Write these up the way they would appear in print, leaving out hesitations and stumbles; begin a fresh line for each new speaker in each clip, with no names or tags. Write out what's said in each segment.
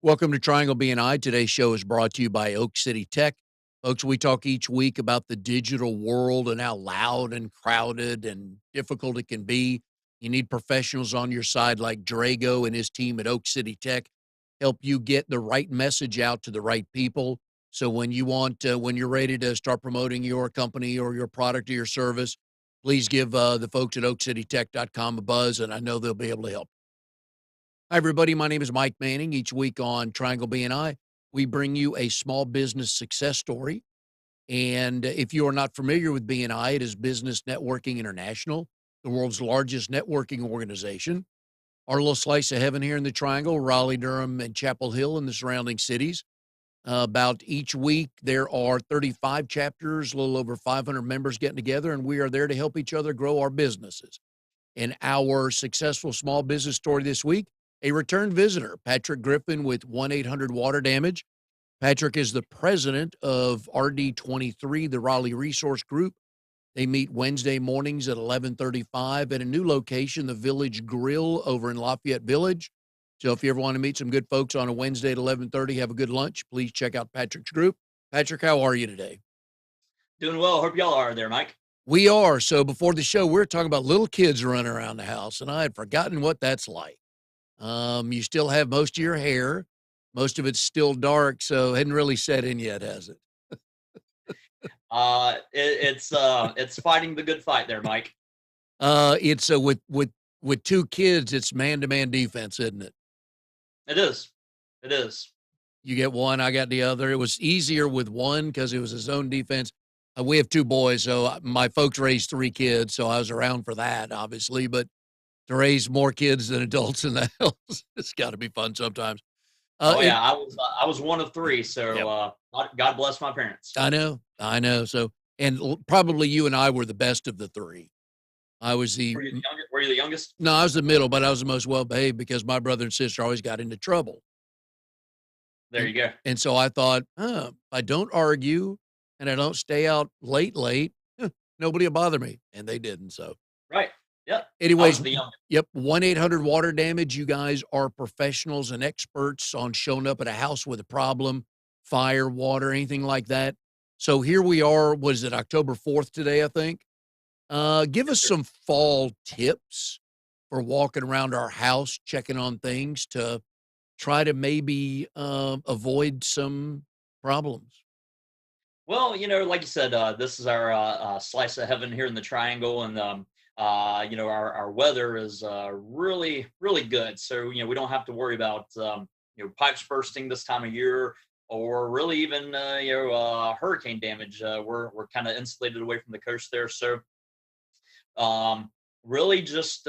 Welcome to Triangle BNI. Today's show is brought to you by Oak City Tech. Folks, we talk each week about the digital world and how loud and crowded and difficult it can be. You need professionals on your side like Drago and his team at Oak City Tech help you get the right message out to the right people. So when you're ready to start promoting your company or your product or your service, please give the folks at oakcitytech.com a buzz, and I know they'll be able to help. Hi, everybody. My name is Mike Manning. Each week on Triangle BNI, we bring you a small business success story. And if you are not familiar with BNI, it is Business Networking International, the world's largest networking organization. Our little slice of heaven here in the Triangle, Raleigh, Durham, and Chapel Hill and the surrounding cities. About each week, there are 35 chapters, a little over 500 members getting together, and we are there to help each other grow our businesses. In our successful small business story this week, a return visitor, Patrick Griffin with 1-800 Water Damage. Patrick is the president of RD23, the Raleigh Resource Group. They meet Wednesday mornings at 11:35 at a new location, the Village Grill over in Lafayette Village. So if you ever want to meet some good folks on a Wednesday at 11:30, have a good lunch, please check out Patrick's group. Patrick, how are you today?
Doing well. Hope y'all are there, Mike.
We are. So before the show, we were talking about little kids running around the house, and I had forgotten what that's like. You still have most of your hair. Most of it's still dark, so hadn't really set in yet, has it?
It's fighting the good fight there, Mike.
It's with two kids, it's man-to-man defense, isn't it?
It is. It is.
You get one, I got the other. It was easier with one because it was his own defense. We have two boys, so my folks raised three kids, so I was around for that, obviously. But to raise more kids than adults in the house, it's got to be fun sometimes.
Oh
It
yeah, I was one of three,
Yep.
so God bless my parents.
I know. So, and probably you and I were the best of the three. I was
Were you the youngest?
no, I was the middle, but I was the most well behaved because my brother and sister always got into trouble.
There
And,
you go.
and so I thought, if I don't argue and I don't stay out late, nobody will bother me. And they didn't. So,
Right. Yep. I was
anyways,
the youngest.
yep, 1-800 Water Damage. You guys are professionals and experts on showing up at a house with a problem, fire, water, anything like that. So here we are. Was it October 4th today, I think? Give
Yes,
us
sir.
some fall tips for walking around our house, checking on things to try to maybe avoid some problems.
Well, like you said, this is our slice of heaven here in the Triangle, and our weather is really really good. So we don't have to worry about pipes bursting this time of year, or really even hurricane damage. We're kind of insulated away from the coast there, so really just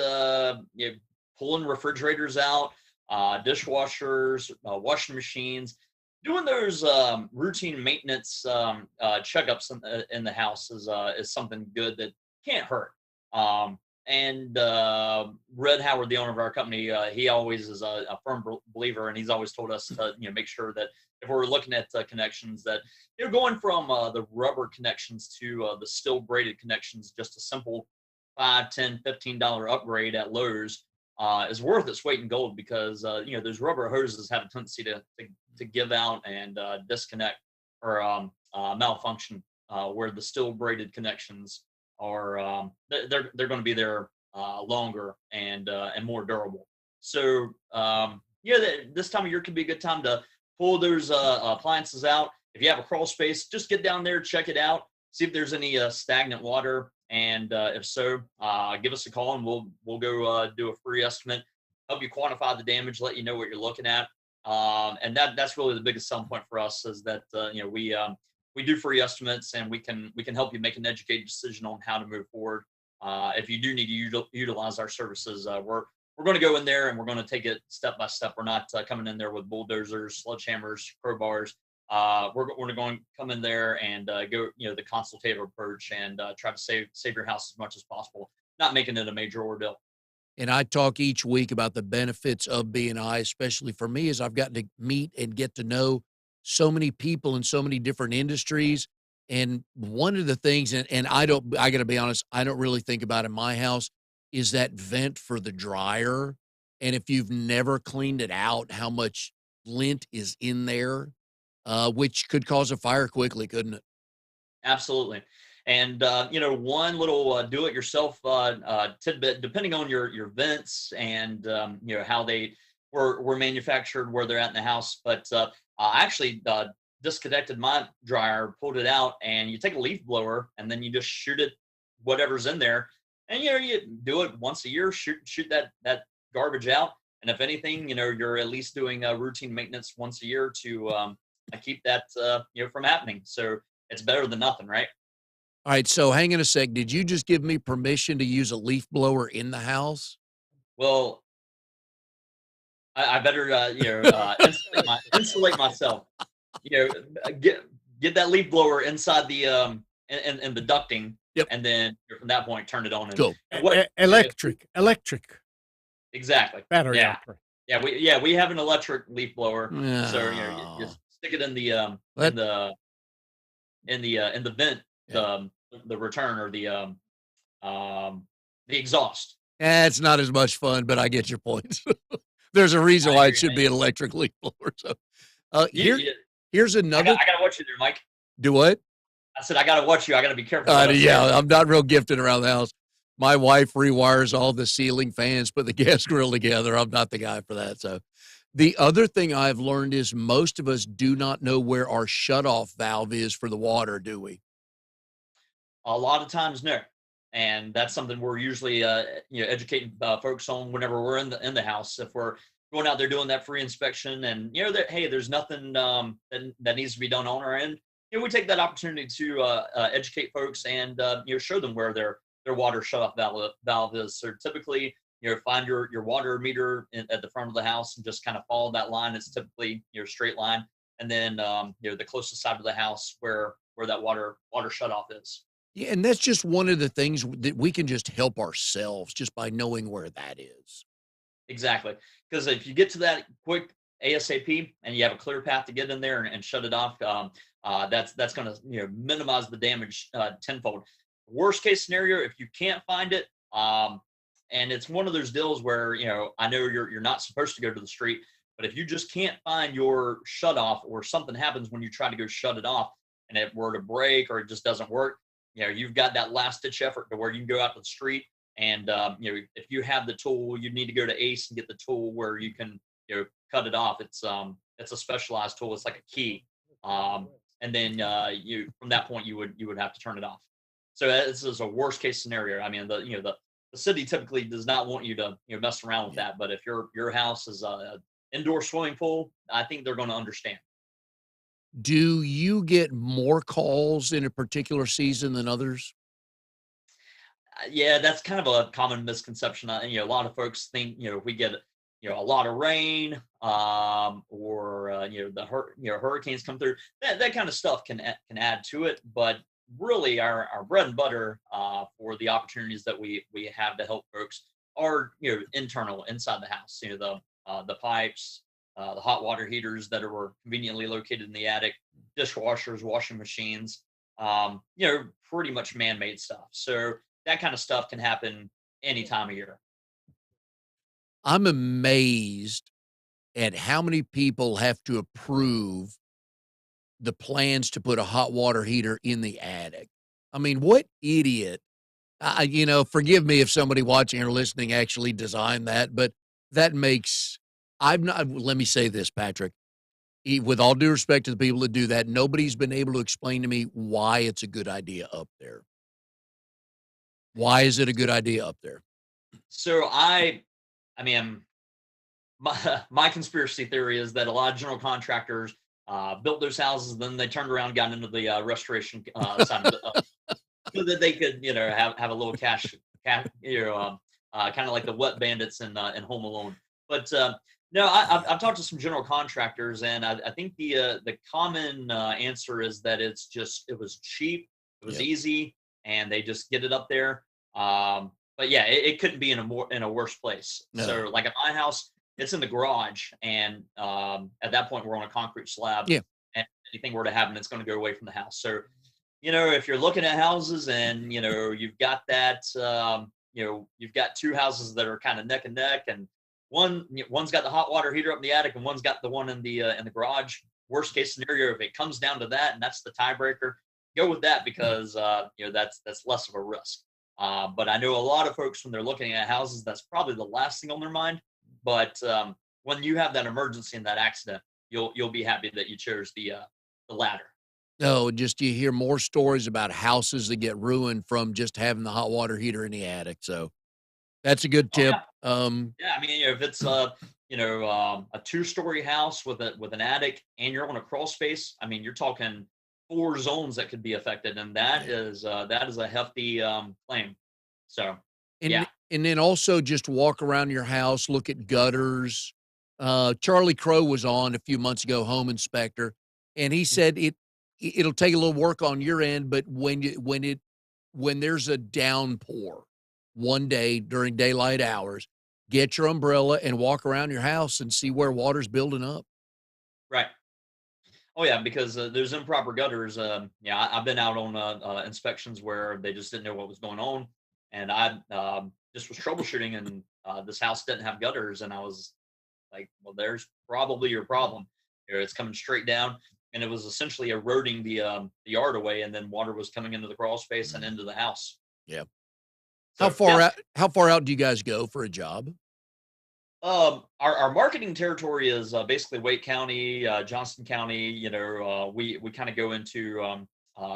pulling refrigerators out, dishwashers, washing machines, doing those routine maintenance checkups in the house is something good that can't hurt. And Red Howard, the owner of our company, he always is a firm believer, and he's always told us to make sure that if we're looking at connections, that going from the rubber connections to the steel braided connections, just a simple 5, 10, $15 upgrade at Lowe's is worth its weight in gold, because those rubber hoses have a tendency to give out and disconnect or malfunction, where the steel braided connections are they're going to be there longer and more durable. So this time of year could be a good time to pull those appliances out. If you have a crawl space, just get down there, check it out, see if there's any stagnant water, and if so, give us a call, and we'll go do a free estimate, help you quantify the damage, let you know what you're looking at. And that's really the biggest selling point for us, is that we do free estimates, and we can help you make an educated decision on how to move forward. If you do need to utilize our services, we're going to go in there, and we're going to take it step by step. We're not coming in there with bulldozers, sledgehammers, crowbars. We're going to come in there and go the consultative approach, and try to save your house as much as possible, not making it a major ordeal.
And I talk each week about the benefits of BNI, especially for me, as I've gotten to meet and get to know so many people in so many different industries. And one of the things, and I got to be honest, I don't really think about in my house, is that vent for the dryer. And if you've never cleaned it out, how much lint is in there, which could cause a fire quickly, couldn't it?
Absolutely. And one little do-it-yourself tidbit, depending on your vents and how they were manufactured, where they're at in the house. But I actually disconnected my dryer, pulled it out, and you take a leaf blower and then you just shoot it, whatever's in there, and you do it once a year. Shoot that garbage out, and if anything, you're at least doing routine maintenance once a year to keep that from happening. So it's better than nothing, right?
All right, so hang on a sec. Did you just give me permission to use a leaf blower in the house?
Well, I better insulate myself. Get that leaf blower inside the in the ducting,
Yep,
and then from that point turn it on. And
cool.
Electric
exactly.
battery
Yeah,
operated.
we have an electric leaf blower, so you
No.
stick it in the
That
in the vent,
yeah.
the return, or the exhaust.
It's not as much fun, but I get your point. There's a reason
I
why it
agree,
should
man.
be an electric leaf blower. So,
You, you,
here's another.
I gotta watch you there, Mike.
Do what?
I said I gotta watch you. I gotta be careful what I say.
Yeah, I'm not real gifted around the house. My wife rewires all the ceiling fans, put the gas grill together. I'm not the guy for that. So, the other thing I've learned is most of us do not know where our shutoff valve is for the water, do we?
A lot of times, no, and that's something we're usually educating folks on whenever we're in the house. If we're going out there doing that free inspection, and that, hey, there's nothing that needs to be done on our end, we take that opportunity to educate folks and show them where their water shut-off valve is. So typically, find your water meter at the front of the house and just kind of follow that line. It's typically straight line, and then the closest side of the house where that water shut-off is.
Yeah, and that's just one of the things that we can just help ourselves just by knowing where that is.
Exactly. Because if you get to that quick ASAP and you have a clear path to get in there and shut it off, that's going to minimize the damage tenfold. Worst case scenario, if you can't find it, and it's one of those deals where I know you're not supposed to go to the street, but if you just can't find your shut off, or something happens when you try to go shut it off and it were to break or it just doesn't work, you've got that last ditch effort to where you can go out to the street. And if you have the tool, you need to go to Ace and get the tool where you can cut it off. It's a specialized tool. It's like a key, and then you from that point you would have to turn it off. So this is a worst case scenario. I mean, the city typically does not want you to mess around with that. But if your house is a indoor swimming pool, I think they're going to understand.
Do you get more calls in a particular season than others?
Yeah, that's kind of a common misconception. A lot of folks think if we get a lot of rain, or hurricanes come through, that kind of stuff can add to it. But really, our bread and butter for the opportunities that we have to help folks are internal, inside the house. The pipes, the hot water heaters that are conveniently located in the attic, dishwashers, washing machines, pretty much man-made stuff. So that kind of stuff can happen any time of year.
I'm amazed at how many people have to approve the plans to put a hot water heater in the attic. I mean, what idiot? Forgive me if somebody watching or listening actually designed that, but that makes, I'm not, let me say this, Patrick. With all due respect to the people that do that, nobody's been able to explain to me why it's a good idea up there. Why is it a good idea up there?
So I mean, my conspiracy theory is that a lot of general contractors built those houses, then they turned around, and got into the restoration side of it, so that they could have a little kind of like the wet bandits in Home Alone. But no, I've talked to some general contractors, and I think the common answer is that it was cheap, it was
Yep.
easy, and they just get it up there. But yeah, it couldn't be in a worse place.
No.
So like at my house, it's in the garage, and at that point we're on a concrete slab.
Yeah.
And anything were to happen, it's going to go away from the house. So if you're looking at houses and you've got that, you've got two houses that are kind of neck and neck, and one's got the hot water heater up in the attic, and one's got the one in the garage. Worst case scenario, if it comes down to that, and that's the tiebreaker, go with that because that's less of a risk. But I know a lot of folks when they're looking at houses, that's probably the last thing on their mind. But when you have that emergency and that accident, you'll be happy that you chose the ladder.
No, just you hear more stories about houses that get ruined from just having the hot water heater in the attic. So that's a good
Oh
tip.
yeah, yeah. I mean, if it's a two-story house with an attic and you're on a crawl space, I mean, you're talking four zones that could be affected, and
Yeah.
that is a hefty claim. So
And
yeah.
and then also just walk around your house, look at gutters. Charlie Crow was on a few months ago, home inspector, and he said it'll take a little work on your end, but when there's a downpour one day during daylight hours, get your umbrella and walk around your house and see where water's building up.
Right. Oh yeah, because there's improper gutters. Yeah, I've been out on inspections where they just didn't know what was going on, and I just was troubleshooting, and this house didn't have gutters, and I was like, well, there's probably your problem. It's coming straight down, and it was essentially eroding the yard away, and then water was coming into the crawl space and
Mm.
into the house.
Yeah.
So yeah,
How far out do you guys go for a job?
our marketing territory is basically Wake County, Johnston County. We kind of go into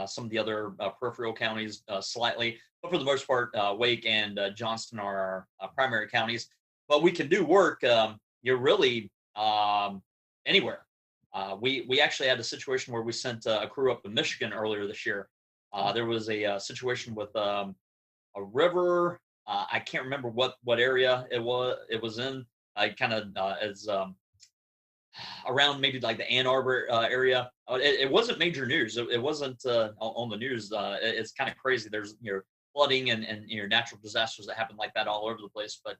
some of the other peripheral counties slightly, but for the most part, Wake and Johnston are our primary counties. But we can do work. You're really anywhere. We actually had a situation where we sent a crew up to Michigan earlier this year. There was a situation with a river. I can't remember what area it was in. I kind of as around maybe like the Ann Arbor area. It wasn't major news. It wasn't on the news. It's kind of crazy. There's flooding and natural disasters that happen like that all over the place. But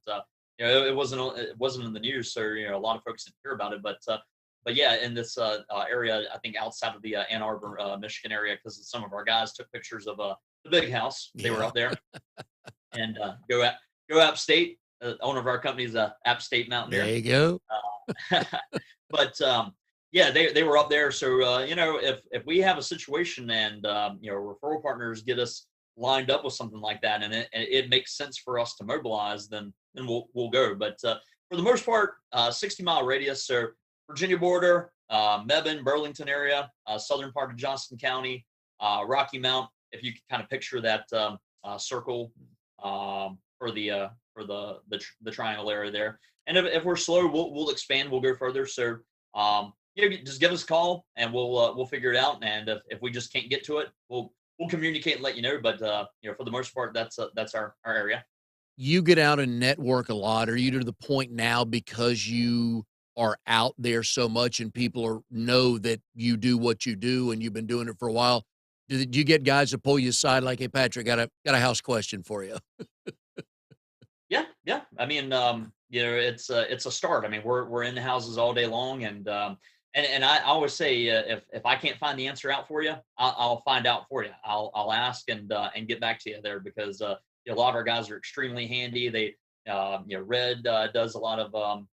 it wasn't in the news, so a lot of folks didn't hear about it. But yeah, in this area, I think outside of the Ann Arbor, Michigan area, because some of our guys took pictures of the big house. They were
Yeah.
up there and go upstate. Owner of our company is a App State
There
Mountaineer.
you go.
But yeah, they were up there. So if we have a situation and referral partners get us lined up with something like that, and it makes sense for us to mobilize, then we'll go. But for the most part, 60-mile radius. So Virginia border, Mebane, Burlington area, southern part of Johnston County, Rocky Mount. If you can kind of picture that circle for the triangle area there. And if we're slow, we'll expand. We'll go further. So just give us a call and we'll figure it out. And if we just can't get to it, we'll communicate and let you know. But for the most part, that's our area.
You get out and network a lot. Are you to the point now because you are out there so much and know that you do what you do and you've been doing it for a while? Do you get guys to pull you aside like, "Hey, Patrick, got a house question for you"?
Yeah, yeah. I mean, it's a start. I mean, we're in the houses all day long, and I always say, if I can't find the answer out for you, I'll find out for you. I'll ask and get back to you there because a lot of our guys are extremely handy. They Red does a lot of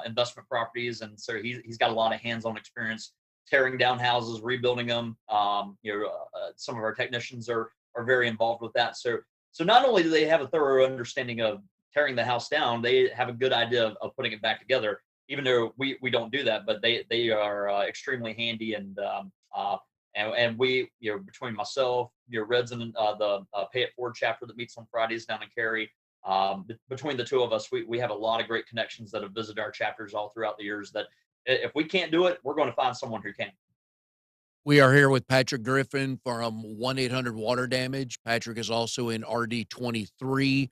investment properties, and so he's got a lot of hands-on experience tearing down houses, rebuilding them. Some of our technicians are very involved with that. So not only do they have a thorough understanding of tearing the house down, they have a good idea of putting it back together. Even though we don't do that, but they are extremely handy and we between myself, Reds and the Pay It Forward chapter that meets on Fridays down in Cary. Between the two of us, we have a lot of great connections that have visited our chapters all throughout the years. That if we can't do it, we're going to find someone who can.
We are here with Patrick Griffin from 1-800 Water Damage. Patrick is also in RD23,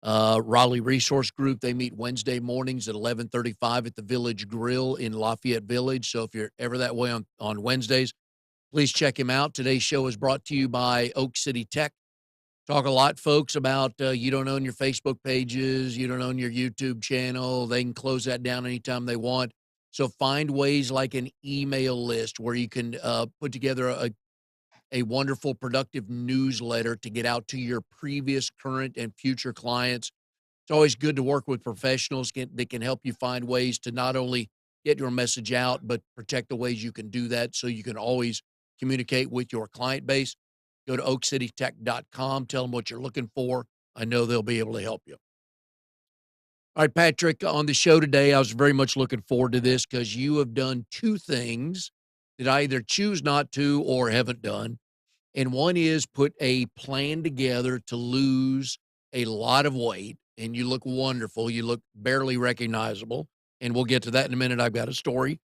Raleigh Resource Group. They meet Wednesday mornings at 11:35 at the Village Grill in Lafayette Village. So if you're ever that way on Wednesdays, please check him out. Today's show is brought to you by Oak City Tech. Talk a lot, folks, about you don't own your Facebook pages, you don't own your YouTube channel. They can close that down anytime they want. So find ways like an email list where you can put together a wonderful, productive newsletter to get out to your previous, current, and future clients. It's always good to work with professionals that can help you find ways to not only get your message out, but protect the ways you can do that so you can always communicate with your client base. Go to oakcitytech.com, tell them what you're looking for. I know they'll be able to help you. All right, Patrick, on the show today, I was very much looking forward to this because you have done two things that I either choose not to or haven't done. And one is put a plan together to lose a lot of weight, and you look wonderful. You look barely recognizable. And we'll get to that in a minute. I've got a story.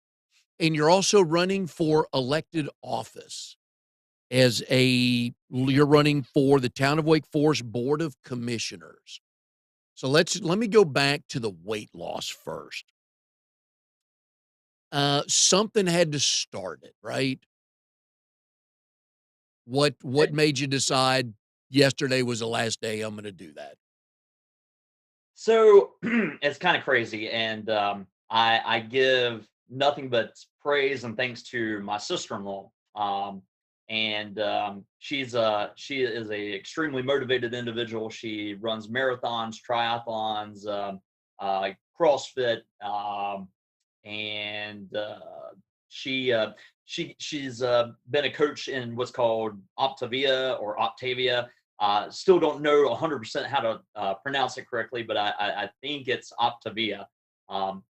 And you're also running for elected office you're running for the Town of Wake Forest Board of Commissioners. So let me go back to the weight loss first. Something had to start it, right? What made you decide yesterday was the last day I'm gonna do that?
So it's kind of crazy, and I give nothing but praise and thanks to my sister-in-law. And she is a extremely motivated individual. She runs marathons, triathlons, CrossFit, and she she's been a coach in what's called Optavia or Octavia. Still don't know 100% how to pronounce it correctly, but I think it's Optavia.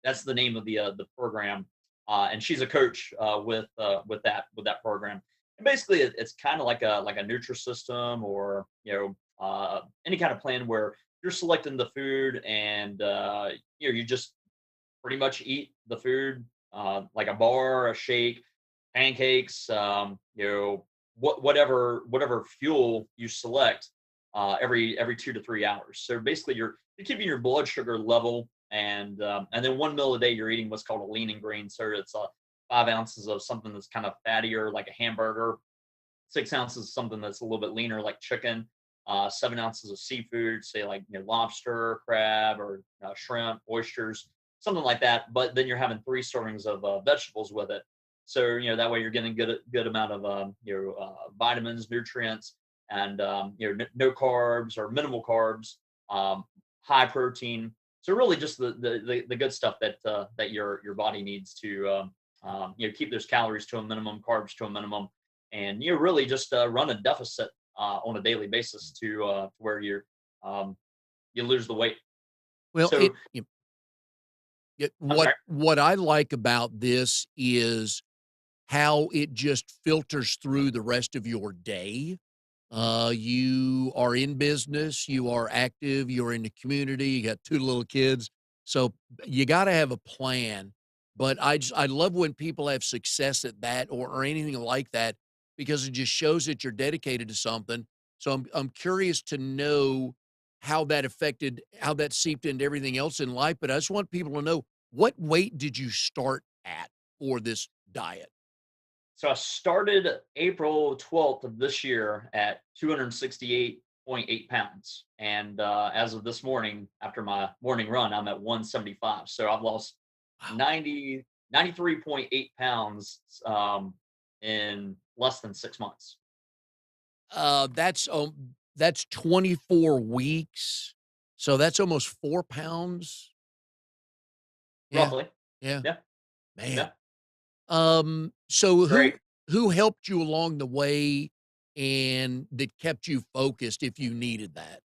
That's the name of the program, and she's a coach with that program. And basically, it's kind of like a Nutrisystem or any kind of plan where you're selecting the food and you just pretty much eat the food like a bar, a shake, pancakes, whatever fuel you select every 2 to 3 hours. So basically, you're keeping your blood sugar level, and then 1 meal a day you're eating what's called a lean and green. So it's 5 ounces of something that's kind of fattier, like a hamburger. 6 ounces of something that's a little bit leaner, like chicken. 7 ounces of seafood, say like lobster, crab, or shrimp, oysters, something like that. But then you're having 3 servings of vegetables with it. So that way you're getting good amount of vitamins, nutrients, and no carbs or minimal carbs, high protein. So really just the good stuff that your body needs to keep those calories to a minimum, carbs to a minimum, and you really just run a deficit on a daily basis to where you lose the weight.
Well,
So I'm sorry.
what I like about this is how it just filters through the rest of your day. You are in business, you are active, you're in the community, you got two little kids. So you got to have a plan. But I love when people have success at that or anything like that because it just shows that you're dedicated to something. So I'm curious to know how that seeped into everything else in life. But I just want people to know, what weight did you start at for this diet?
So I started April 12th of this year at 268.8 pounds. And as of this morning, after my morning run, I'm at 175. So I've lost
Wow.
93.8 pounds in less than 6 months.
That's 24 weeks. So that's almost 4 pounds. Yeah,
Roughly.
yeah,
Yeah.
man.
Yeah.
So
Great.
who helped you along the way and that kept you focused if you needed that?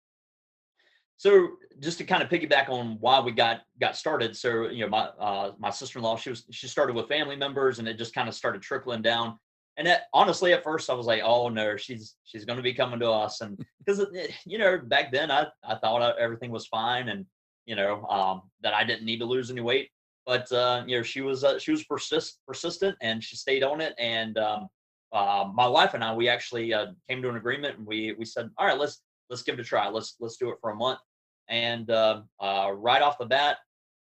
So just to kind of piggyback on why we got started. So my sister-in-law, she started with family members, and it just kind of started trickling down. And honestly, at first I was like, oh no, she's going to be coming to us, and because back then I thought everything was fine, and that I didn't need to lose any weight. But she was persistent, and she stayed on it. And my wife and I, we actually came to an agreement, and we said, all right, let's give it a try. Let's do it for a month. And right off the bat,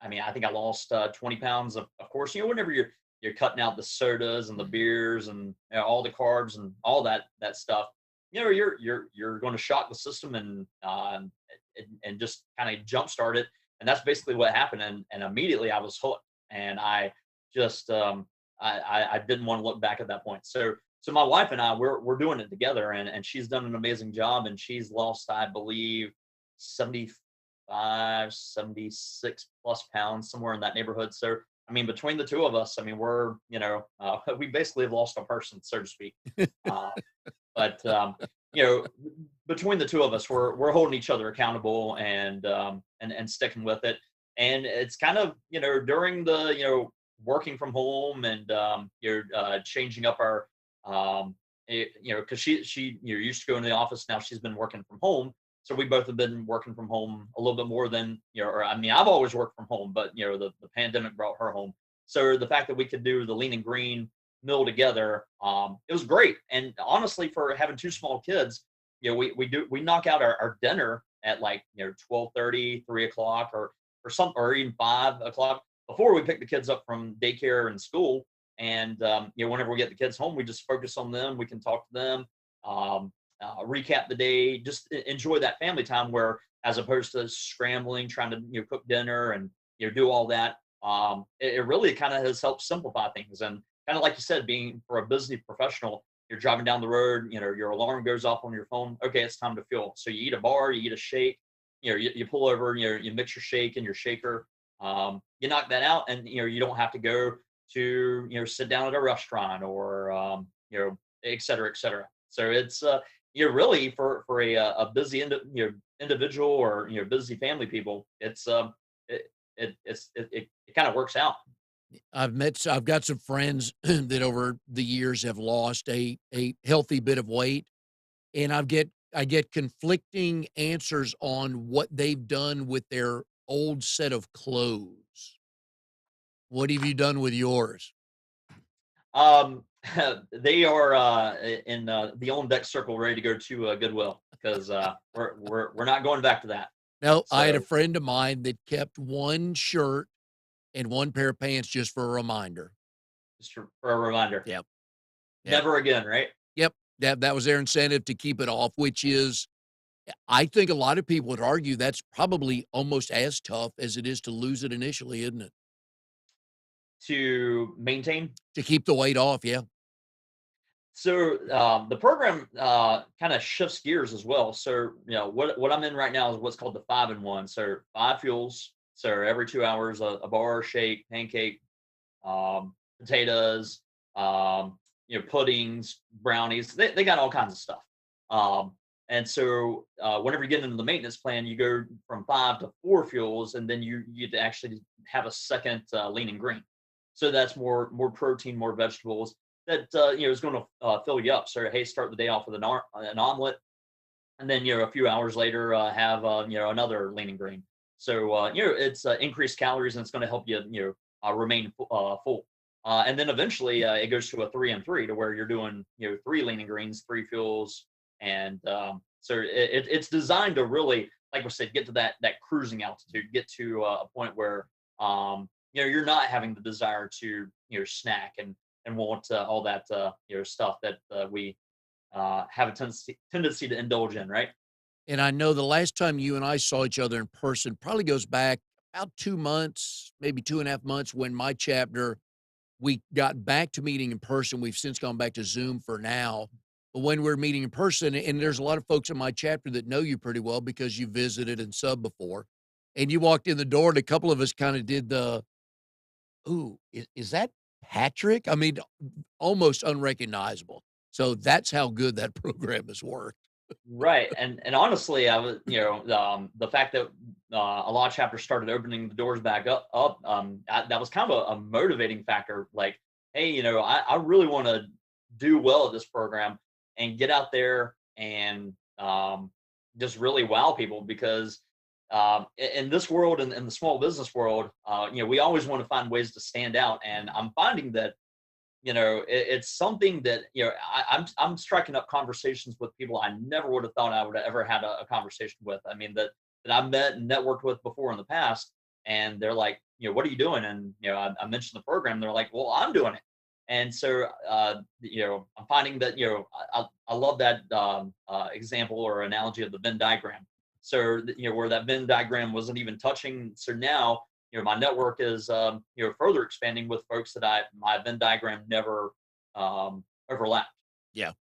I mean, I think I lost 20 pounds. Of course, whenever you're cutting out the sodas and the beers and all the carbs and all that stuff, you're going to shock the system and just kind of jumpstart it. And that's basically what happened. And immediately I was hooked, and I just I didn't want to look back at that point. So my wife and I, we're doing it together, and she's done an amazing job, and she's lost, I believe, 70 76 plus pounds, somewhere in that neighborhood. So, I mean, between the two of us, I mean, we're, we basically have lost a person, so to speak. Uh, but you know, between the two of us, we're holding each other accountable and sticking with it. And it's kind of during the working from home and you're changing up our because she used to go in the office, now she's been working from home. So we both have been working from home a little bit more than or I mean, I've always worked from home, but the pandemic brought her home. So the fact that we could do the lean and green meal together, it was great. And honestly, for having two small kids, we knock out our dinner at like 12:30, 3 o'clock, or even 5 o'clock before we pick the kids up from daycare and school. And whenever we get the kids home, we just focus on them. We can talk to them, recap the day, just enjoy that family time. Where as opposed to scrambling, trying to cook dinner and do all that, it really kind of has helped simplify things. And kind of like you said, being for a busy professional, you're driving down the road, your alarm goes off on your phone. Okay, it's time to fuel. So you eat a bar, you eat a shake, you pull over, you mix your shake in your shaker, you knock that out, and you don't have to go to sit down at a restaurant or et cetera, et cetera. So it's you're really for a busy individual or busy family people, it kind of works out.
I've got some friends that over the years have lost a healthy bit of weight, and I get conflicting answers on what they've done with their old set of clothes. What have you done with yours?
Um, they are in the on deck circle, ready to go to Goodwill because we're not going back to that.
No, I had a
So
friend of mine that kept one shirt and one pair of pants just for a reminder.
just for a reminder,
Yep, yep,
never again, right?
yep. That was their incentive to keep it off, which is, I think a lot of people would argue that's probably almost as tough as it is to lose it initially, isn't it?
To maintain.
To keep the weight off, yeah.
So the program kind of shifts gears as well. So what I'm in right now is what's called the 5-in-1. So 5 fuels. So every 2 hours, a bar, shake, pancake, potatoes, puddings, brownies. They got all kinds of stuff. Um, and so whenever you get into the maintenance plan, you go from 5 to 4 fuels, and then you get to actually have a second lean and green. So that's more protein, more vegetables that is going to fill you up. So hey, start the day off with an omelet, and then a few hours later have another lean and green. So it's increased calories, and it's going to help you remain full. And then eventually it goes to a 3 and 3 to where you're doing 3 lean and greens, 3 fuels, and so it's designed to really, like we said, get to that cruising altitude, get to a point where you're not having the desire to snack and want all that stuff that we have a tendency to indulge in, right?
And I know the last time you and I saw each other in person probably goes back about 2 months, maybe 2.5 months when my chapter, we got back to meeting in person. We've since gone back to Zoom for now. But when we're meeting in person, and there's a lot of folks in my chapter that know you pretty well because you visited and sub before, and you walked in the door and a couple of us kind of did the, "Ooh, is that Patrick?" I mean, almost unrecognizable. So that's how good that program has worked.
Right, and honestly, I was the fact that a lot of chapters started opening the doors back up that was kind of a motivating factor. Like, hey, I really want to do well at this program and get out there and just really wow people because in this world and in the small business world, we always want to find ways to stand out, and I'm finding that it's something that I'm striking up conversations with people I never would have thought I would have ever had a conversation with. I mean that I've met and networked with before in the past, and they're like, what are you doing? And I mentioned the program. They're like, well, I'm doing it. And so I'm finding that I love that example or analogy of the Venn diagram. So where that Venn diagram wasn't even touching. So now my network is further expanding with folks that my Venn diagram never overlapped.
Yeah.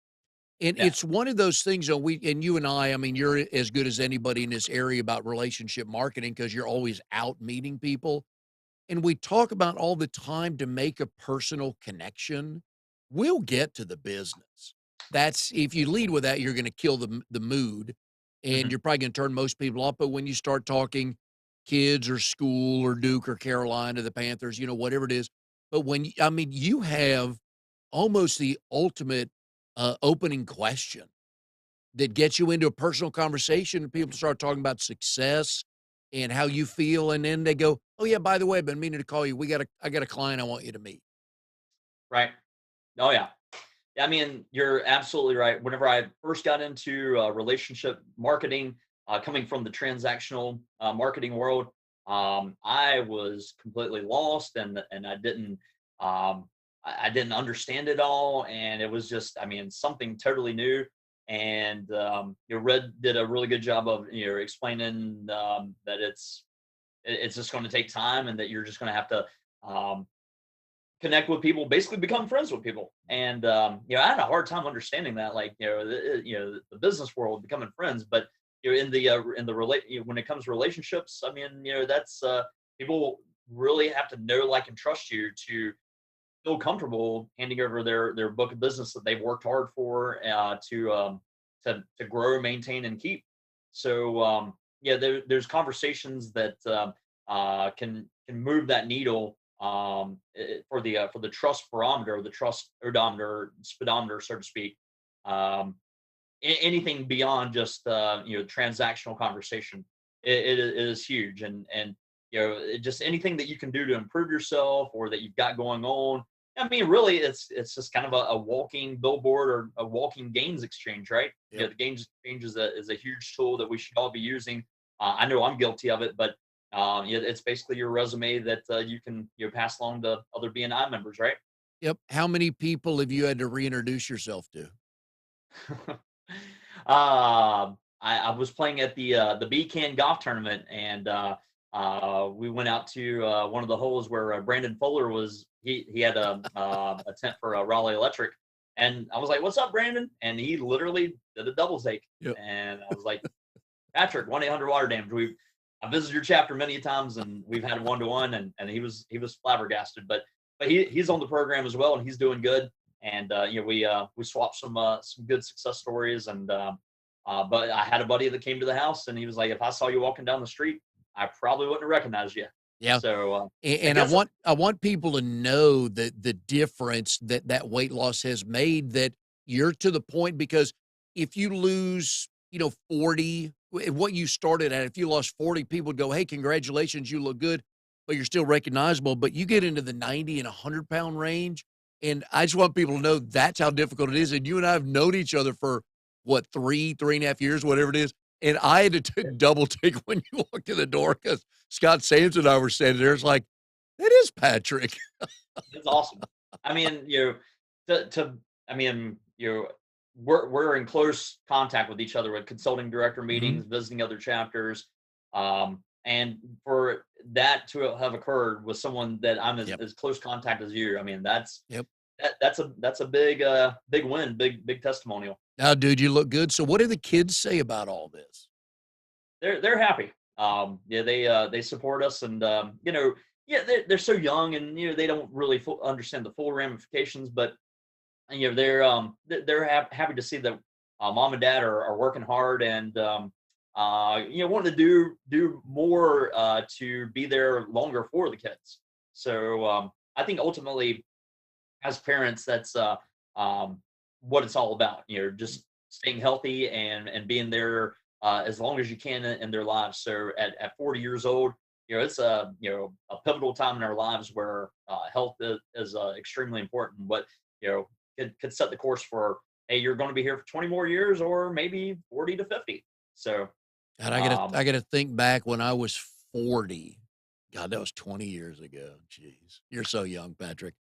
And
Yeah.
it's one of those things that you and I mean, you're as good as anybody in this area about relationship marketing because you're always out meeting people. And we talk about all the time to make a personal connection. We'll get to the business. That's if you lead with that, you're going to kill the mood, and
Mhm.
you're probably going to turn most people off. But when you start talking kids or school or Duke or Carolina, the Panthers, whatever it is. But I mean, you have almost the ultimate opening question that gets you into a personal conversation and people start talking about success and how you feel. And then they go, "Oh yeah, by the way, I've been meaning to call you. I got a client I want you to meet."
Right. Oh, yeah. I mean, you're absolutely right. Whenever I first got into relationship marketing, coming from the transactional marketing world, I was completely lost, and I didn't understand it all, and it was just, I mean, something totally new. And Red did a really good job of explaining that it's just going to take time, and that you're just going to have to um, connect with people, basically become friends with people. And I had a hard time understanding that, like the business world, becoming friends. But in the when it comes to relationships, I mean, that's people really have to know, like, and trust you to feel comfortable handing over their book of business that they've worked hard for to grow, maintain, and keep. So there's conversations that can move that needle for the trust barometer, the trust odometer, speedometer, so to speak. Um, Anything beyond just transactional conversation, it is huge. And just anything that you can do to improve yourself or that you've got going on. I mean, really, it's just kind of a walking billboard or a walking gains exchange, right?
Yep.
The gains exchange is a huge tool that we should all be using. I know I'm guilty of it, but it's basically your resume that you can pass along to other BNI members, right?
Yep. How many people have you had to reintroduce yourself to?
I was playing at the B-Can golf tournament, and we went out to one of the holes where Brandon Fuller was. He had a tent for Raleigh Electric, and I was like, "What's up, Brandon?" And he literally did a double take,
Yep.
and I was like, "Patrick, 1-800 Water Damage. I visited your chapter many times, and we've had one-to-one, and he was flabbergasted, but he's on the program as well, and he's doing good. And we swapped some good success stories. And but I had a buddy that came to the house, and he was like, "If I saw you walking down the street, I probably wouldn't have recognized you."
Yeah.
So I
And
guess
I want people to know that the difference that weight loss has made, that you're to the point, because if you lose, 40, what you started at, if you lost 40, people would go, "Hey, congratulations, you look good," but you're still recognizable. But you get into the 90 and 100-pound range. And I just want people to know that's how difficult it is. And you and I have known each other for what, 3.5 years, whatever it is. And I had to double take when you walked in the door because Scott Sands and I were standing there. It's like, that is Patrick.
it's awesome. I mean, I mean, we're in close contact with each other with consulting director
Mhm.
meetings, visiting other chapters. And for that to have occurred with someone that I'm
Yep.
as close contact as you, I mean,
Yep.
that's a big win, big testimonial.
Now, dude, you look good. So what do the kids say about all this?
They're happy. Yeah, they support us, and yeah, they're so young, and they don't really understand the full ramifications. But they're happy to see that mom and dad are working hard, and wanting to do more to be there longer for the kids. So I think ultimately, as parents, that's what it's all about. Just staying healthy and being there as long as you can in their lives. So at 40 years old, it's a pivotal time in our lives where health is extremely important. But could set the course for, hey, you're going to be here for 20 more years, or maybe 40 to 50. So
God,
um,
I gotta think back when I was 40. God, that was 20 years ago. Jeez. You're so young, Patrick.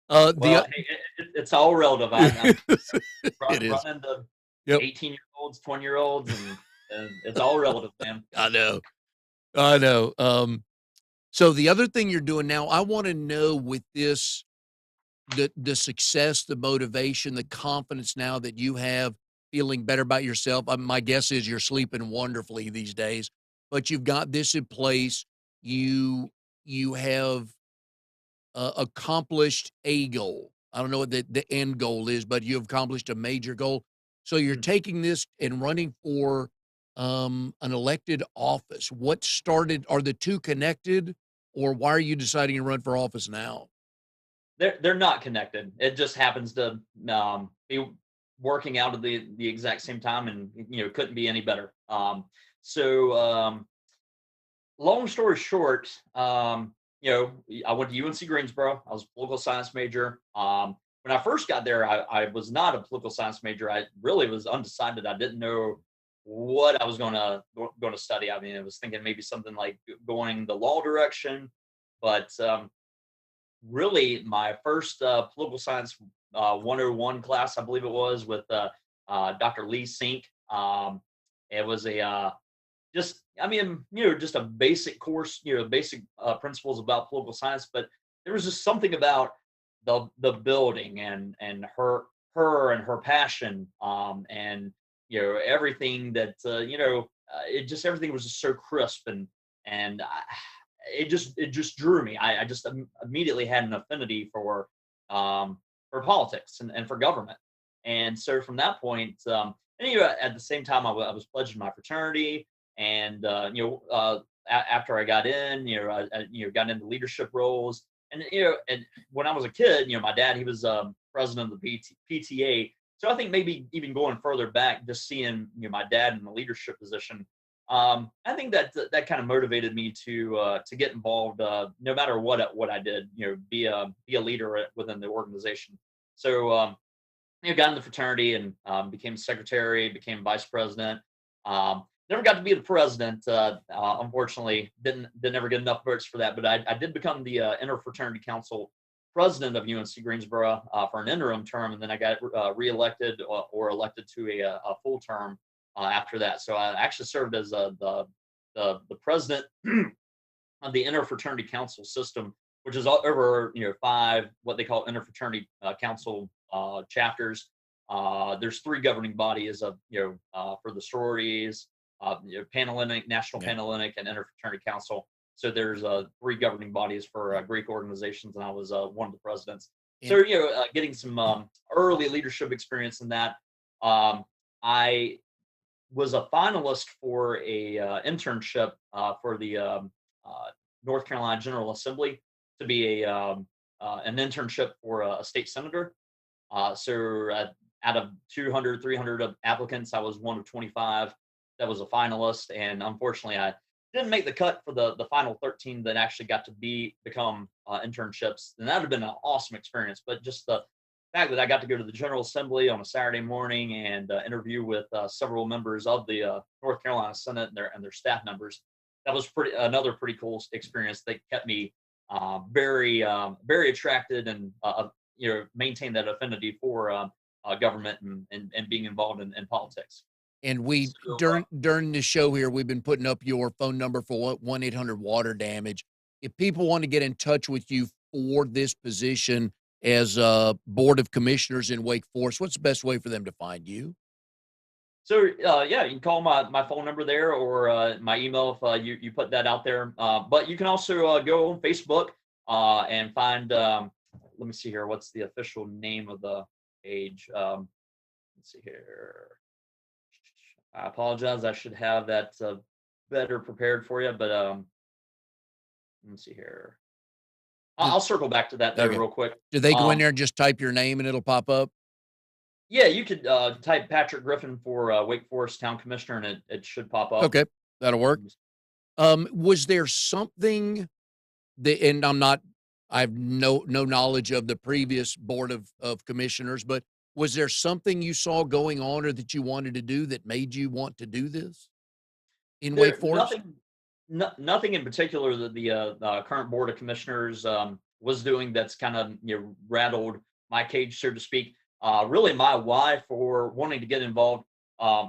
The
well, hey, it's all relative. I'm
it is.
running into
Yep.
18-year-olds, 20-year-olds, and it's all relative, man.
I know. I know. So the other thing you're doing now, I want to know with this, the success, the motivation, the confidence now that you have. feeling better about yourself. My guess is you're sleeping wonderfully these days, but you've got this in place. You have accomplished a goal. I don't know what the end goal is, but you've accomplished a major goal. So you're
Mm.
taking this and running for an elected office. What started? Are the two connected, or why are you deciding to run for office now?
They're not connected. It just happens to be working out at the exact same time, and couldn't be any better. So long story short, I went to UNC Greensboro. I was a political science major. When I first got there, I was not a political science major. I really was undecided. I didn't know what I was going to study. I mean, I was thinking maybe something like going the law direction, but really my first political science 101 class, I believe it was, with Dr. Lee Sink. It was a just I mean, just a basic course, basic principles about political science, but there was just something about the building and her and her passion, and everything that everything was just so crisp, and it just drew me. I just immediately had an affinity for politics and for government. And so from that point, and at the same time, I was pledged to my fraternity, and after I got in, I got into leadership roles, and when I was a kid, my dad, he was president of the PTA. So I think maybe even going further back, just seeing my dad in the leadership position, I think that kind of motivated me to get involved, no matter what I did, be a leader within the organization. So got in the fraternity, and became secretary, became vice president. Never got to be the president. Unfortunately, didn't ever get enough votes for that. But I did become the interfraternity council president of UNC Greensboro for an interim term, and then I got reelected, or elected to a full term after that. So I actually served as the president of the interfraternity council system, which is over 5 what they call interfraternity council chapters. There's 3 governing bodies of for the sororities, Panhellenic, National
Yeah.
Panhellenic, and Interfraternity Council. So there's 3 governing bodies for Greek organizations, and I was one of the presidents. So
And
getting some early leadership experience in that. I was a finalist for a internship for the North Carolina General Assembly, to be an internship for a state senator. So out of 200, 300 of applicants, I was one of 25 that was a finalist, and unfortunately, I didn't make the cut for the final 13 that actually got to become internships. And that would have been an awesome experience. But just the fact that I got to go to the General Assembly on a Saturday morning and interview with several members of the North Carolina Senate and their staff members, that was another pretty cool experience that kept me very attracted, and maintain that affinity for government and being involved in politics.
And we
So,
during the show here, we've been putting up your phone number for 1-800 water damage. If people want to get in touch with you for this position as board of commissioners in Wake Forest, what's the best way for them to find you?
yeah, you can call my phone number there, or my email if you put that out there. But you can also go on Facebook and find. Let me see here. What's the official name of the page? Let's see here. I apologize. I should have that better prepared for you, but let me see here. I'll circle back to that there
Okay.
real quick.
Do they go in
Um,
there and just type your name and it'll pop up?
yeah, you could type Patrick Griffin for Wake Forest Town Commissioner, and it should pop up.
Okay, that'll work. Was there something that, and I have no knowledge of the previous board of commissioners, but was there something you saw going on or that you wanted to do that made you want to do this in Wake
There
Forest?
nothing in particular that the current board of commissioners was doing that's kind of rattled my cage, so to speak. Really, my why for wanting to get involved.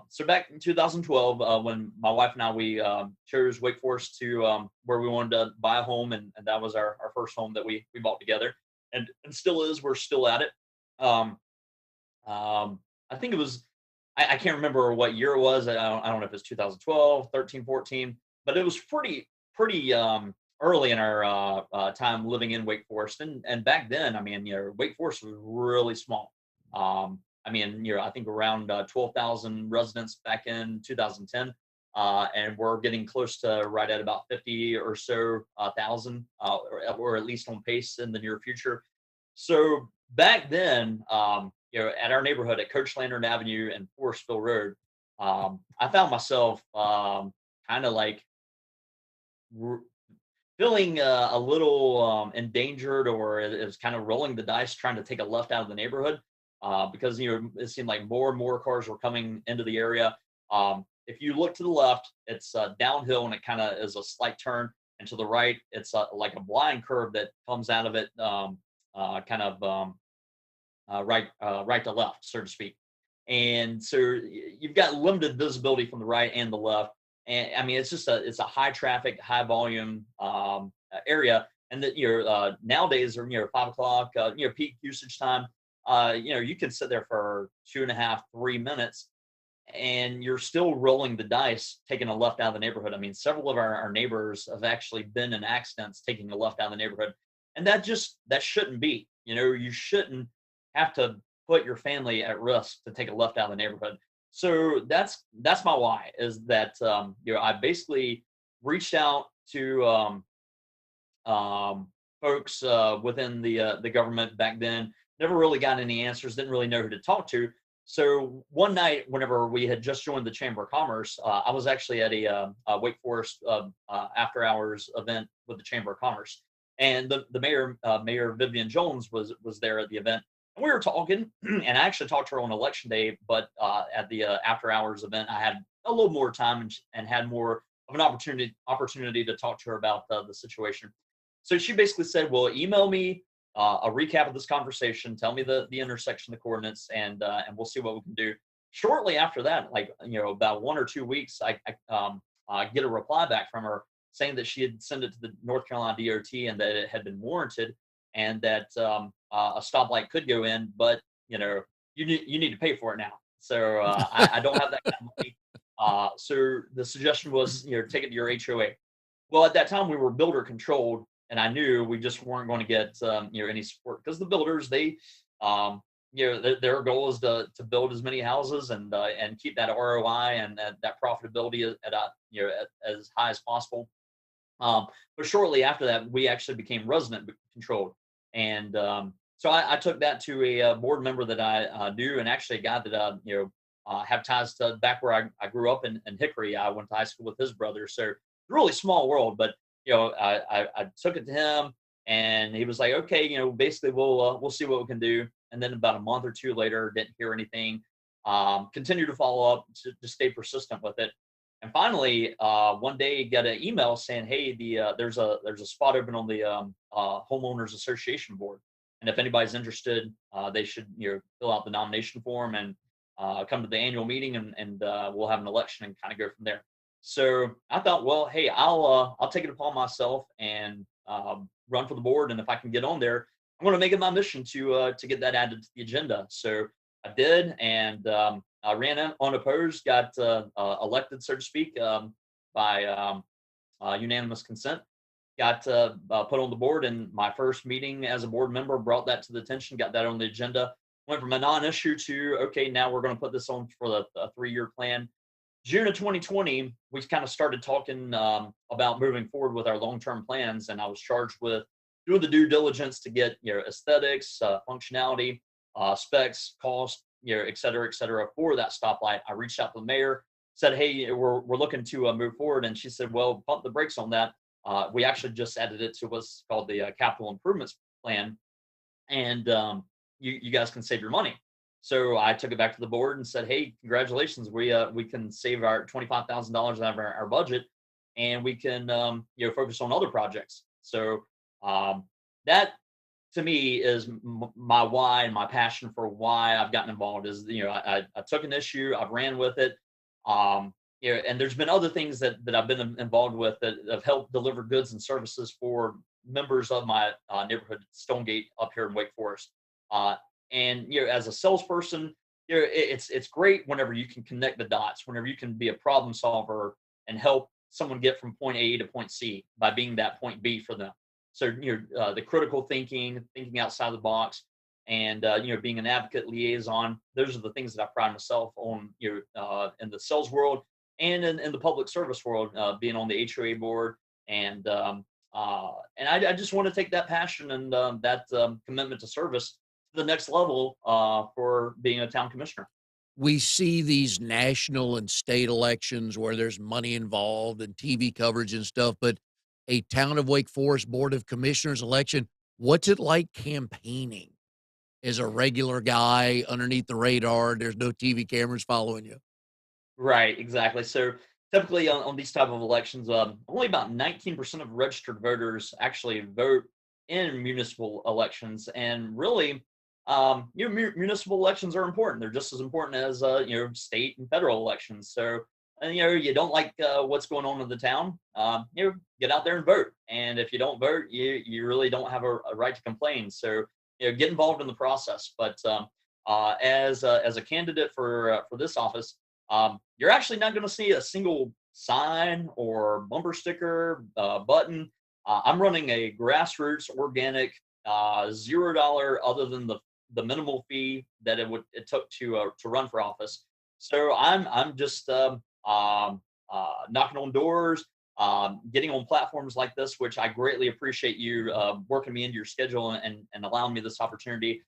So back in 2012, when my wife and I we chose Wake Forest to where we wanted to buy a home, and that was our first home that we bought together, and still is. We're still at it. I think it was I can't remember what year it was. I don't know if it's 2012, 13, 14, but it was pretty early in our time living in Wake Forest. And back then, I mean, Wake Forest was really small. I mean, I think around 12,000 residents back in 2010. And we're getting close to right at about 50 or so thousand, or at least on pace in the near future. So back then, at our neighborhood at Coach Landern Avenue and Forestville Road, I found myself kind of like r- feeling a little endangered, or it was kind of rolling the dice trying to take a left out of the neighborhood, because it seemed like more and more cars were coming into the area. If you look to the left, it's downhill and it kind of is a slight turn, and to the right, it's like a blind curve that comes out of it, kind of right to left, so to speak. And so you've got limited visibility from the right and the left. And I mean, it's a high traffic, high volume area. And that nowadays, or 5 o'clock, peak usage time, you can sit there for 2.5, 3 minutes, and you're still rolling the dice, taking a left out of the neighborhood. I mean, several of our neighbors have actually been in accidents taking a left out of the neighborhood, and that shouldn't be. You shouldn't have to put your family at risk to take a left out of the neighborhood. So that's my why, is that I basically reached out to folks within the government back then. Never really got any answers. Didn't really know who to talk to. So one night, whenever we had just joined the Chamber of Commerce, I was actually at a Wake Forest after hours event with the Chamber of Commerce, and the mayor, Mayor Vivian Jones, was there at the event, and we were talking. And I actually talked to her on election day, but at the after hours event, I had a little more time, and had more of an opportunity to talk to her about the situation. So she basically said, "Well, email me a recap of this conversation. Tell me the intersection, the coordinates, and we'll see what we can do." Shortly after that, like about 1 or 2 weeks, I get a reply back from her saying that she had sent it to the North Carolina DOT and that it had been warranted, and that a stoplight could go in, but you need to pay for it now. So I don't have that kind of money. So the suggestion was, take it to your HOA. Well, at that time we were builder controlled, and I knew we just weren't going to get any support, because the builders, they their goal is to build as many houses and keep that ROI and that profitability at as high as possible. But shortly after that, we actually became resident controlled, and so I took that to a board member that I knew, and actually a guy that have ties to back where I grew up in Hickory. I went to high school with his brother, so really small world. But I took it to him, and he was like, "Okay, basically we'll see what we can do." And then about a month or two later, didn't hear anything. Continued to follow up, to stay persistent with it. And finally, one day, got an email saying, "Hey, there's a spot open on the homeowners association board, and if anybody's interested, they should fill out the nomination form and come to the annual meeting, and we'll have an election and kind of go from there." So I thought, well, hey, I'll take it upon myself and run for the board, and if I can get on there, I'm going to make it my mission to get that added to the agenda. So I did, and I ran unopposed, got elected, so to speak, by unanimous consent. Got put on the board, and my first meeting as a board member brought that to the attention, got that on the agenda. Went from a non-issue to, okay, now we're going to put this on for the 3-year plan. June of 2020, we kind of started talking about moving forward with our long-term plans, and I was charged with doing the due diligence to get aesthetics, functionality, specs, cost, et cetera, for that stoplight. I reached out to the mayor, said, "Hey, we're looking to move forward," and she said, "Well, pump the brakes on that. We actually just added it to what's called the capital improvements plan, and you guys can save your money." So I took it back to the board and said, "Hey, congratulations, we can save our $25,000 out of our budget, and we can focus on other projects." So that, to me, is my why and my passion for why I've gotten involved. Is I took an issue, I've ran with it, and there's been other things that I've been involved with that have helped deliver goods and services for members of my neighborhood, Stonegate, up here in Wake Forest. And as a salesperson, it's great whenever you can connect the dots, whenever you can be a problem solver and help someone get from point A to point C by being that point B for them. So the critical thinking, thinking outside the box, and being an advocate liaison. Those are the things that I pride myself on. In the sales world and in the public service world, being on the HOA board, and I just want to take that passion and that commitment to service to the next level for being a town commissioner.
We see these national and state elections where there's money involved and TV coverage and stuff, but a town of Wake Forest Board of Commissioners election, what's it like campaigning as a regular guy underneath the radar? There's no TV cameras following you.
Right, exactly. So typically on these type of elections, only about 19% of registered voters actually vote in municipal elections, and really, municipal elections are important. They're just as important as state and federal elections. So, and you don't like what's going on in the town, get out there and vote. And if you don't vote, you really don't have a right to complain. So, get involved in the process. But as a candidate for this office, you're actually not going to see a single sign or bumper sticker, button. I'm running a grassroots organic, $0 other than the minimal fee that it took to run for office. So I'm just knocking on doors, getting on platforms like this, which I greatly appreciate you working me into your schedule and allowing me this opportunity.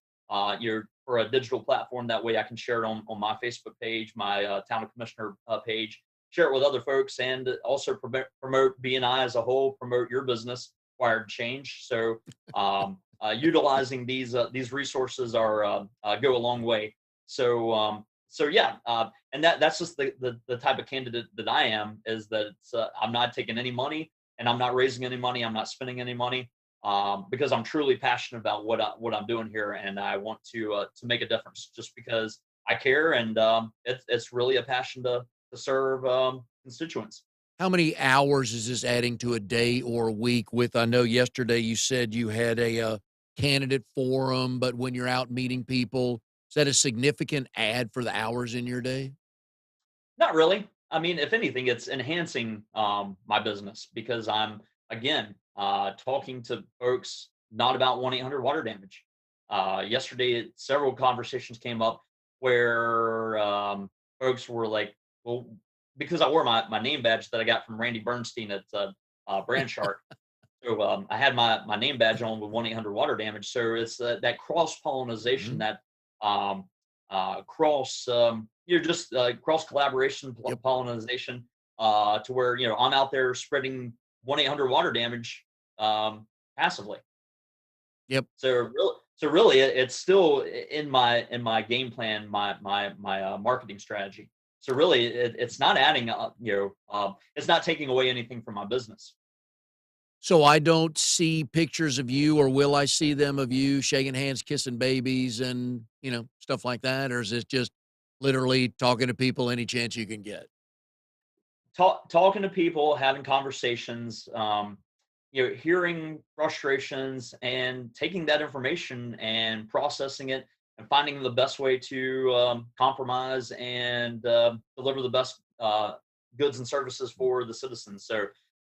You're for a digital platform. That way I can share it on my Facebook page, my Town of Commissioner page, share it with other folks, and also promote BNI as a whole, promote your business, Wired Change. So utilizing these resources are go a long way. So yeah, and that's just the type of candidate that I am. Is that I'm not taking any money, and I'm not raising any money. I'm not spending any money, because I'm truly passionate about what I'm doing here, and I want to make a difference. Just because I care, and it's really a passion to serve constituents.
How many hours is this adding to a day or a week with, I know yesterday you said you had a candidate forum, but when you're out meeting people, is that a significant add for the hours in your day?
Not really. I mean, if anything, it's enhancing my business because I'm again talking to folks not about 1-800 water damage. Yesterday, several conversations came up where folks were like, "Well, because I wore my name badge that I got from Randy Bernstein at Brand Shark, so I had my name badge on with 1-800 water damage. So it's that cross pollination,
Mhm.
that cross you're just cross collaboration,
Yep.
pollination, to where I'm out there spreading 1-800 water damage passively.
Yep.
So really, it's still in my game plan, my marketing strategy. So really, it's not adding up. It's not taking away anything from my business.
So I don't see pictures of you, or will I see them of you shaking hands, kissing babies, and, stuff like that? Or is it just literally talking to people any chance you can get?
Talking to people, having conversations, hearing frustrations and taking that information and processing it and finding the best way to compromise and deliver the best goods and services for the citizens.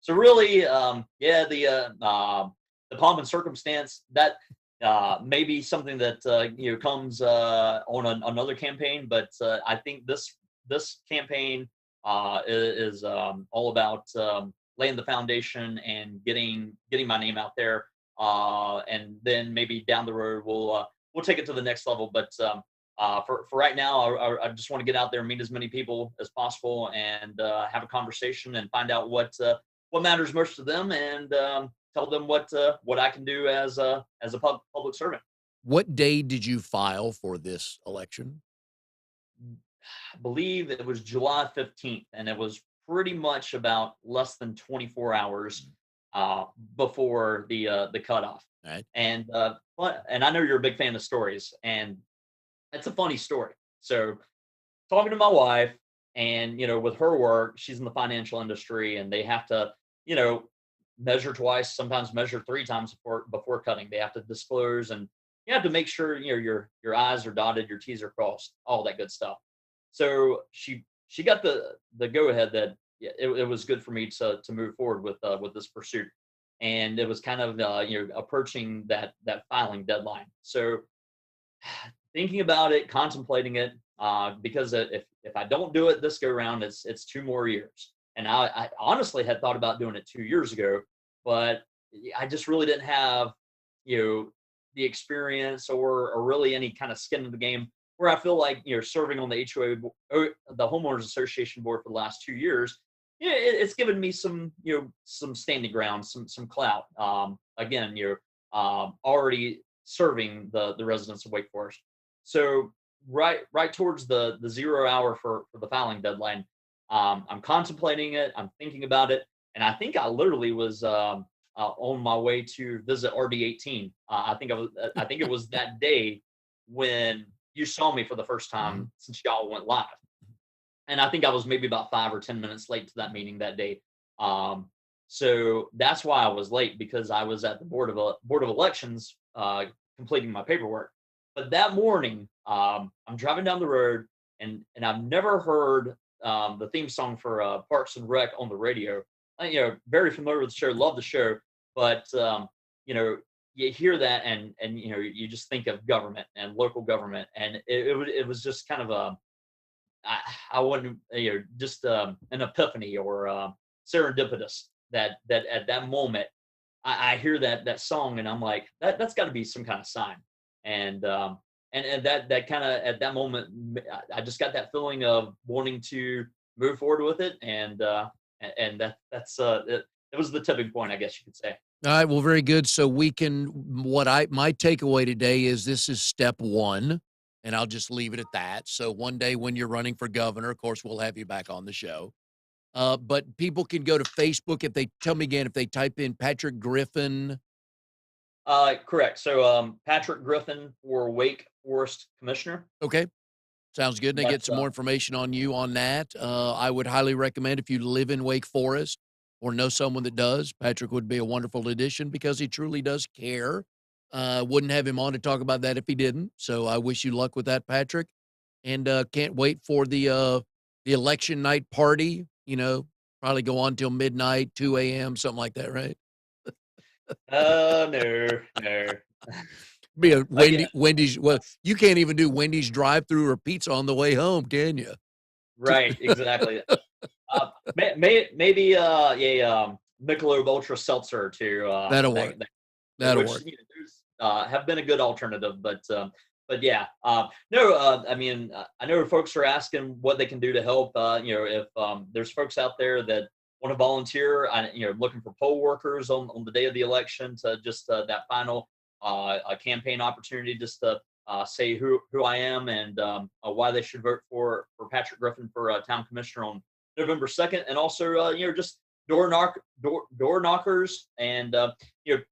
So really, yeah, the pomp and circumstance that may be something that comes on another campaign, but I think this campaign is all about laying the foundation and getting my name out there, and then maybe down the road we'll take it to the next level. But for right now, I just want to get out there and meet as many people as possible and have a conversation and find out what matters most to them, and tell them what I can do as a public servant.
What day did you file for this election?
I believe it was July 15th, and it was pretty much about less than 24 hours uh, before the cutoff.
Right.
And I know you're a big fan of stories, and it's a funny story. So talking to my wife, and with her work, she's in the financial industry, and they have to you know measure twice, sometimes measure three times before cutting. They have to disclose and you have to make sure your I's are dotted, your T's are crossed, all that good stuff. So she got the go ahead that yeah, it was good for me to move forward with this pursuit, and it was kind of approaching that filing deadline. So thinking about it, contemplating it, because if I don't do it this go round, it's 2 more years. And I honestly had thought about doing it 2 years ago, but I just really didn't have the experience or really any kind of skin in the game. Where I feel like serving on the HOA, the homeowners association board for the last 2 years, it's given me some standing ground, some clout. Again, you're already serving the residents of Wake Forest. So right towards the 0 hour for the filing deadline, I'm contemplating it. I'm thinking about it, and I think I literally was on my way to visit RD18. I think it was that day when you saw me for the first time since y'all went live, and I think I was maybe about 5 or 10 minutes late to that meeting that day. So that's why I was late, because I was at the board of elections completing my paperwork. But that morning, I'm driving down the road, and I've never heard the theme song for Parks and Rec on the radio. Very familiar with the show, love the show, but you hear that and you just think of government and local government, and it was just kind of I wouldn't just an epiphany or serendipitous that at that moment I hear that song, and I'm like, that's got to be some kind of sign. And that kind of at that moment I just got that feeling of wanting to move forward with it, and that's it was the tipping point, I guess you could say.
All right, well, very good. So my takeaway today is this is step one, and I'll just leave it at that. So one day when you're running for governor, of course, we'll have you back on the show. But people can go to Facebook if they type in Patrick Griffin.
Correct. So Patrick Griffin for Wake Forest Commissioner.
Okay. Sounds good. And they get some more information on you on that. I would highly recommend, if you live in Wake Forest or know someone that does, Patrick would be a wonderful addition because he truly does care. Wouldn't have him on to talk about that if he didn't. So I wish you luck with that, Patrick. And can't wait for the election night party. Probably go on till midnight, 2 a.m., something like that, right?
No.
Be a Wendy's. Well, you can't even do Wendy's drive-through or pizza on the way home, can you?
Right, exactly. Maybe Michelob Ultra Seltzer to
that'll work. That'll work.
Have been a good alternative, but yeah, no. I mean, I know folks are asking what they can do to help. If there's folks out there that want to volunteer, looking for poll workers on the day of the election to just that final campaign opportunity, just to say who I am and why they should vote for Patrick Griffin for town commissioner on November 2nd, and also just door knockers and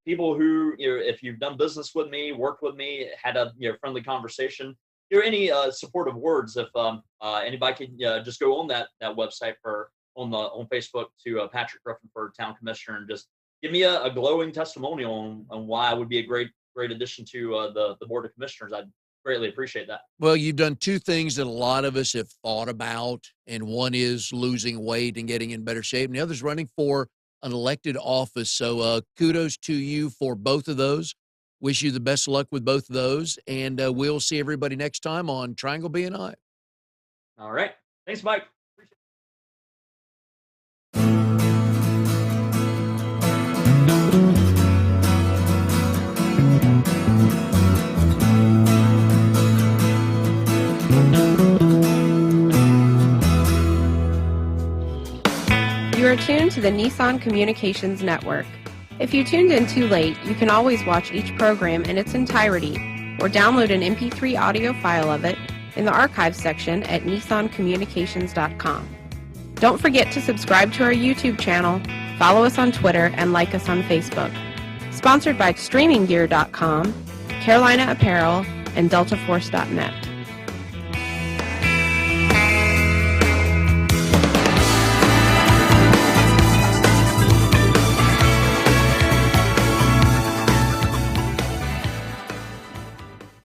people who if you've done business with me, worked with me, had a friendly conversation, any supportive words. If anybody can just go on that website on Facebook to Patrick Griffin for town commissioner and just give me a glowing testimonial on why I would be a great addition to the board of commissioners. I'd greatly appreciate that.
Well, you've done two things that a lot of us have thought about, and one is losing weight and getting in better shape, and the other is running for an elected office. So kudos to you for both of those. Wish you the best of luck with both of those, and we'll see everybody next time on Triangle BNI.
All right. Thanks, Mike.
You are tuned to the Nissan Communications Network. If you tuned in too late, you can always watch each program in its entirety or download an MP3 audio file of it in the archives section at nissancommunications.com. Don't forget to subscribe to our YouTube channel, follow us on Twitter, and like us on Facebook. Sponsored by StreamingGear.com, Carolina Apparel, and DeltaForce.net.